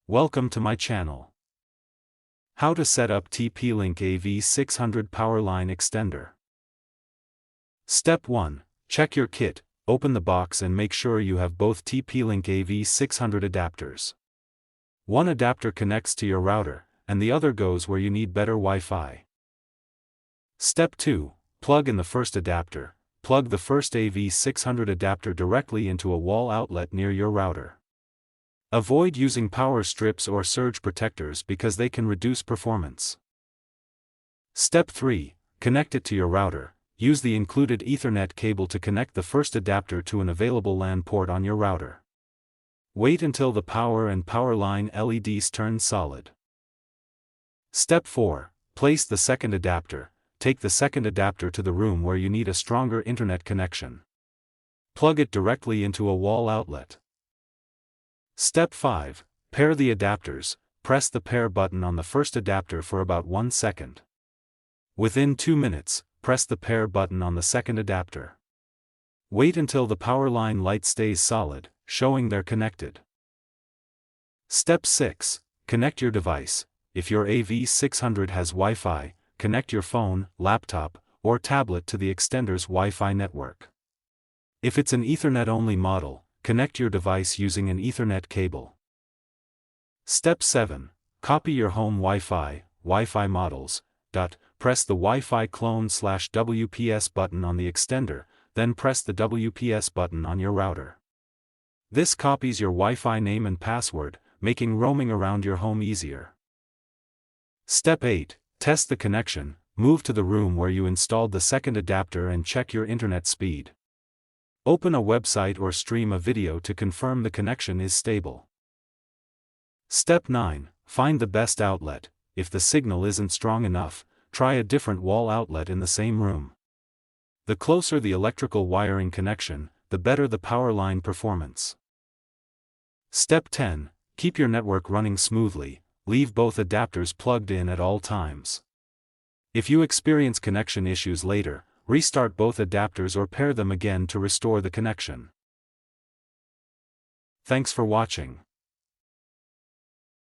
Welcome to my channel. How to set up TP-Link AV600 Powerline Extender. Step 1. Check your kit, open the box and make sure you have both TP-Link AV600 adapters. One adapter connects to your router, and the other goes where you need better Wi-Fi. Step 2. Plug in the first adapter. Plug the first AV600 adapter directly into a wall outlet near your router. Avoid using power strips or surge protectors because they can reduce performance. Step 3. Connect it to your router. Use the included Ethernet cable to connect the first adapter to an available LAN port on your router. Wait until the power and power line LEDs turn solid. Step 4. Place the second adapter. Take the second adapter to the room where you need a stronger internet connection. Plug it directly into a wall outlet. Step 5. Pair the adapters. Press the pair button on the first adapter for about 1 second. Within 2 minutes, press the pair button on the second adapter. Wait until the power line light stays solid, showing they're connected. Step 6. Connect your device. If your AV600 has Wi-Fi, connect your phone, laptop, or tablet to the extender's Wi-Fi network. If it's an Ethernet-only model, connect your device using an Ethernet cable. Step 7. Copy your home Wi-Fi models. Press the Wi-Fi clone/WPS button on the extender, then press the WPS button on your router. This copies your Wi-Fi name and password, making roaming around your home easier. Step 8. Test the connection. Move to the room where you installed the second adapter and check your internet speed. Open a website or stream a video to confirm the connection is stable. Step 9. Find the best outlet. If the signal isn't strong enough, try a different wall outlet in the same room. The closer the electrical wiring connection, the better the power line performance. Step 10. Keep your network running smoothly. Leave both adapters plugged in at all times. If you experience connection issues later, restart both adapters or pair them again to restore the connection. Thanks for watching.